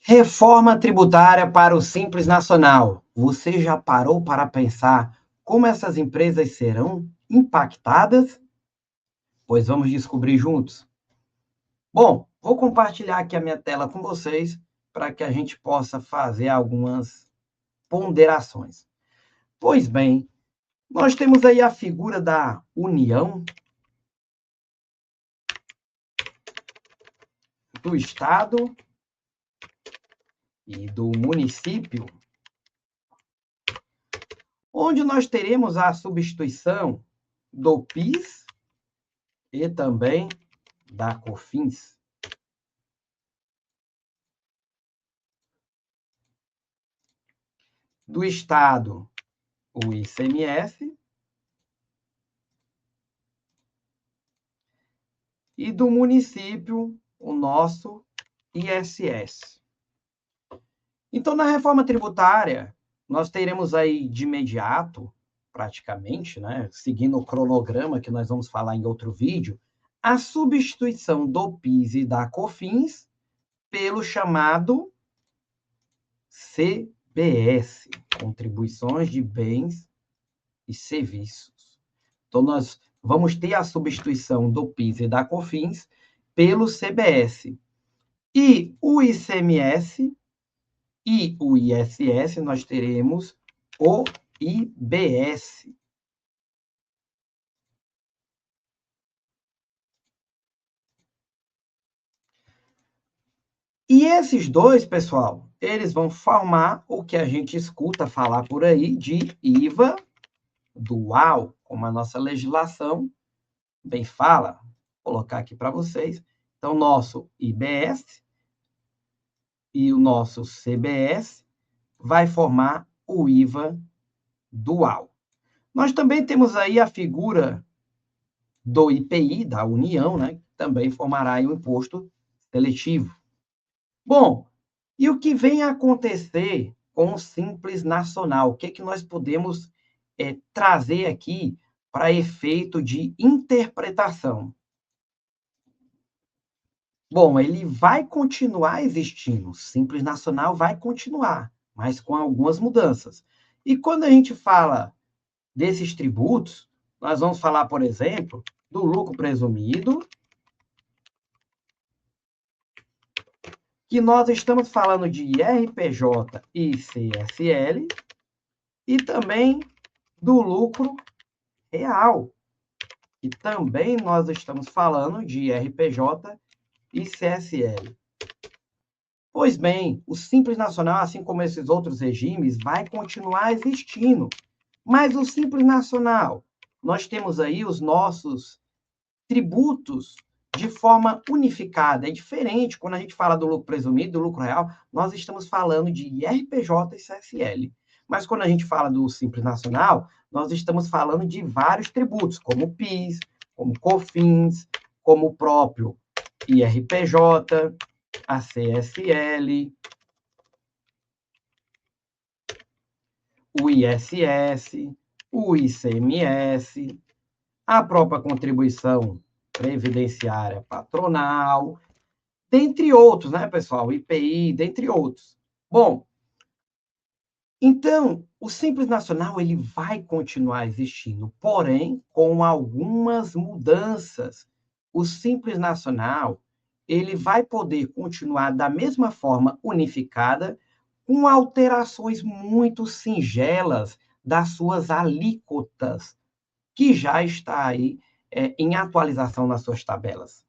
Reforma tributária para o Simples Nacional. Você já parou para pensar como essas empresas serão impactadas? Pois vamos descobrir juntos. Bom, vou compartilhar aqui a minha tela com vocês para que a gente possa fazer algumas ponderações. Pois bem, nós temos aí a figura da União, do Estado e do município, onde nós teremos a substituição do PIS e também da COFINS. Do Estado, o ICMS, e do município, o nosso ISS. Então, na reforma tributária, nós teremos aí de imediato, praticamente, né, seguindo o cronograma que nós vamos falar em outro vídeo, a substituição do PIS e da COFINS pelo chamado CBS, Contribuições de Bens e Serviços. Então, nós vamos ter a substituição do PIS e da COFINS pelo CBS. E o ICMS e o ISS, nós teremos o IBS. E esses dois, pessoal, eles vão formar o que a gente escuta falar por aí de IVA dual, como a nossa legislação bem fala. Vou colocar aqui para vocês. Então, nosso IBS e o nosso CBS vai formar o IVA dual. Nós também temos aí a figura do IPI, da União, né? Que também formará o imposto seletivo. Bom, e o que vem a acontecer com o Simples Nacional? O que nós podemos trazer aqui para efeito de interpretação? Bom, ele vai continuar existindo, o Simples Nacional vai continuar, mas com algumas mudanças. E quando a gente fala desses tributos, nós vamos falar, por exemplo, do lucro presumido, que nós estamos falando de IRPJ e CSL, e também do lucro real, que também nós estamos falando de IRPJ e CSL. Pois bem, o Simples Nacional, assim como esses outros regimes, vai continuar existindo. Mas o Simples Nacional, nós temos aí os nossos tributos de forma unificada. É diferente quando a gente fala do lucro presumido, do lucro real, nós estamos falando de IRPJ e CSL. Mas quando a gente fala do Simples Nacional, nós estamos falando de vários tributos, como PIS, como COFINS, como o próprio IRPJ, a CSL, o ISS, o ICMS, a própria contribuição previdenciária patronal, dentre outros, né, pessoal? IPI, dentre outros. Bom, então, o Simples Nacional ele vai continuar existindo, porém, com algumas mudanças. O Simples Nacional ele vai poder continuar da mesma forma unificada, com alterações muito singelas das suas alíquotas, que já está aí em atualização nas suas tabelas.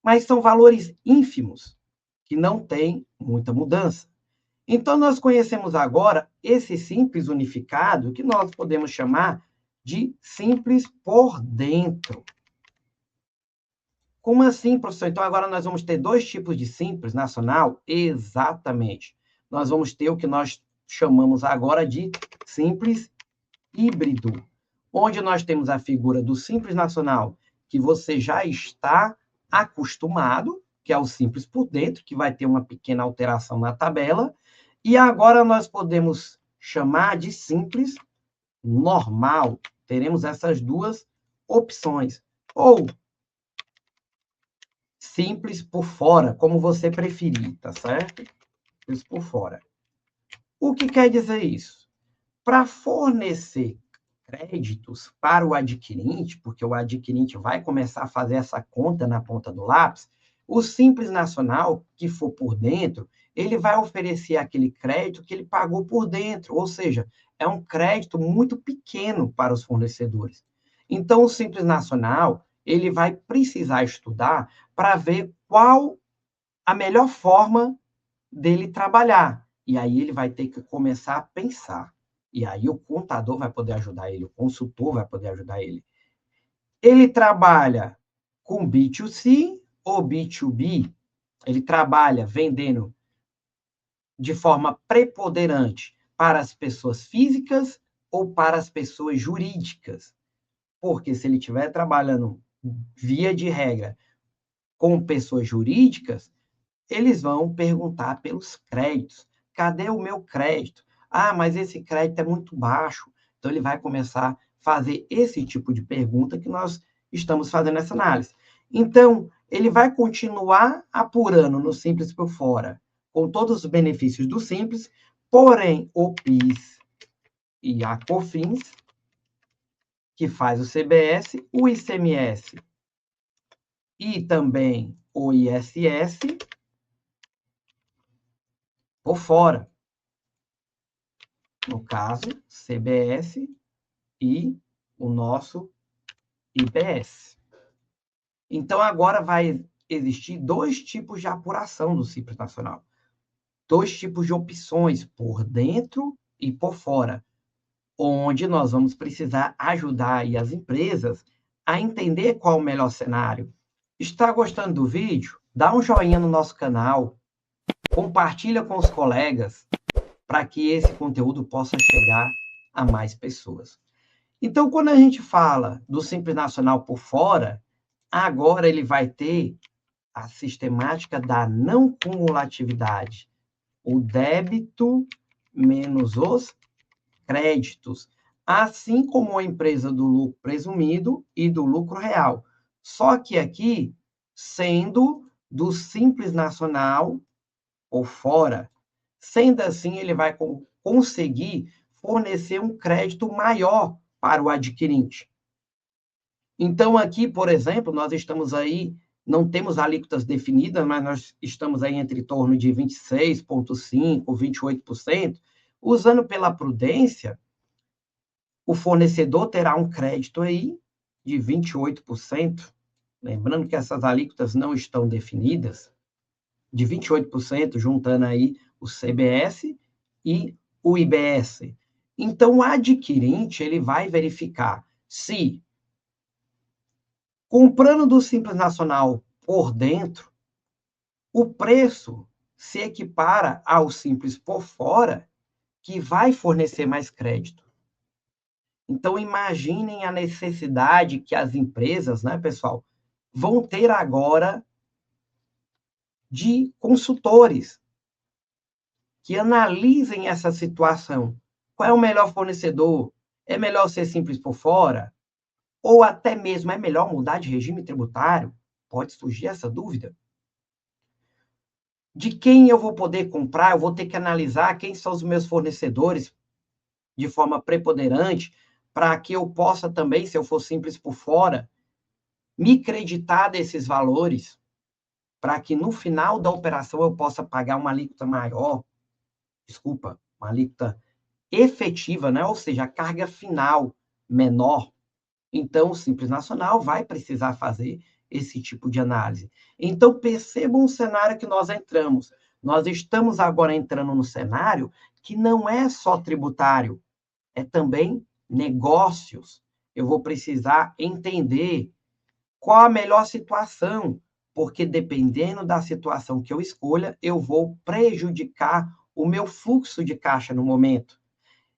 Mas são valores ínfimos, que não têm muita mudança. Então, nós conhecemos agora esse Simples unificado, que nós podemos chamar de Simples por dentro. Como assim, professor? Então, agora nós vamos ter dois tipos de Simples Nacional? Exatamente. Nós vamos ter o que nós chamamos agora de Simples híbrido, onde nós temos a figura do Simples Nacional, que você já está acostumado, que é o Simples por dentro, que vai ter uma pequena alteração na tabela, e agora nós podemos chamar de Simples normal. Teremos essas duas opções. Ou Simples por fora, como você preferir, tá certo? simples por fora. O que quer dizer isso? Para fornecer créditos para o adquirente, porque o adquirente vai começar a fazer essa conta na ponta do lápis, o Simples Nacional, que for por dentro, ele vai oferecer aquele crédito que ele pagou por dentro, ou seja, é um crédito muito pequeno para os fornecedores. Então, o Simples Nacional, ele vai precisar estudar para ver qual a melhor forma dele trabalhar. E aí ele vai ter que começar a pensar. E aí o contador vai poder ajudar ele, o consultor vai poder ajudar ele. Ele trabalha com B2C ou B2B? Ele trabalha vendendo de forma preponderante para as pessoas físicas ou para as pessoas jurídicas? Porque se ele estiver trabalhando, via de regra, com pessoas jurídicas, eles vão perguntar pelos créditos. Cadê o meu crédito? Ah, mas esse crédito é muito baixo. Então, ele vai começar a fazer esse tipo de pergunta que nós estamos fazendo essa análise. Então, ele vai continuar apurando no Simples por fora, com todos os benefícios do Simples, porém, o PIS e a COFINS, que faz o CBS, o ICMS e também o ISS, por fora. No caso, CBS e o nosso IBS. Então, agora vai existir dois tipos de apuração do Simples Nacional. Dois tipos de opções, por dentro e por fora, onde nós vamos precisar ajudar aí as empresas a entender qual o melhor cenário. Está gostando do vídeo? Dá um joinha no nosso canal, compartilha com os colegas, para que esse conteúdo possa chegar a mais pessoas. Então, quando a gente fala do Simples Nacional por fora, agora ele vai ter a sistemática da não cumulatividade, o débito menos os créditos, assim como a empresa do lucro presumido e do lucro real. Só que aqui, sendo do Simples Nacional por fora, sendo assim, ele vai conseguir fornecer um crédito maior para o adquirente. Então, aqui, por exemplo, nós estamos aí, não temos alíquotas definidas, mas nós estamos aí entre torno de 26,5%, 28%. Usando pela prudência, o fornecedor terá um crédito aí de 28%. Lembrando que essas alíquotas não estão definidas, de 28%, juntando aí o CBS e o IBS. Então, o adquirente ele vai verificar se, comprando do Simples Nacional por dentro, o preço se equipara ao Simples por fora, que vai fornecer mais crédito. Então, imaginem a necessidade que as empresas, né, pessoal, vão ter agora de consultores que analisem essa situação. Qual é o melhor fornecedor? É melhor ser Simples por fora? Ou até mesmo é melhor mudar de regime tributário? Pode surgir essa dúvida. De quem eu vou poder comprar? Eu vou ter que analisar quem são os meus fornecedores de forma preponderante, para que eu possa também, se eu for Simples por fora, me creditar desses valores, para que no final da operação eu possa pagar uma alíquota maior, uma alíquota efetiva, né? Ou seja, a carga final menor. Então, o Simples Nacional vai precisar fazer esse tipo de análise. Então, percebam o cenário que nós entramos. Nós estamos agora entrando no cenário que não é só tributário, é também negócios. Eu vou precisar entender qual a melhor situação, porque dependendo da situação que eu escolha, eu vou prejudicar o meu fluxo de caixa no momento.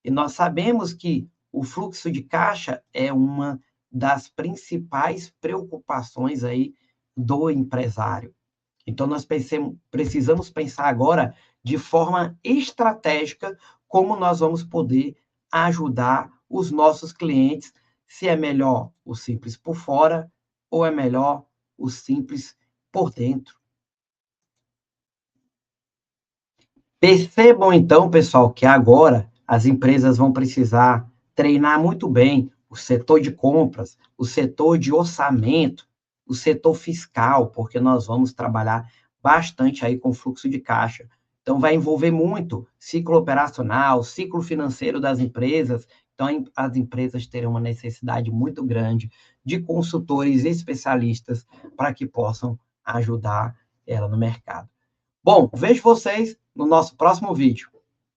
E nós sabemos que o fluxo de caixa é uma das principais preocupações aí do empresário. Então, nós precisamos pensar agora de forma estratégica como nós vamos poder ajudar os nossos clientes, se é melhor o Simples por fora ou é melhor o Simples por dentro. Percebam, então, pessoal, que agora as empresas vão precisar treinar muito bem o setor de compras, o setor de orçamento, o setor fiscal, porque nós vamos trabalhar bastante aí com fluxo de caixa. Então, vai envolver muito ciclo operacional, ciclo financeiro das empresas. Então, as empresas terão uma necessidade muito grande de consultores especialistas para que possam ajudar ela no mercado. Bom, vejo vocês no nosso próximo vídeo.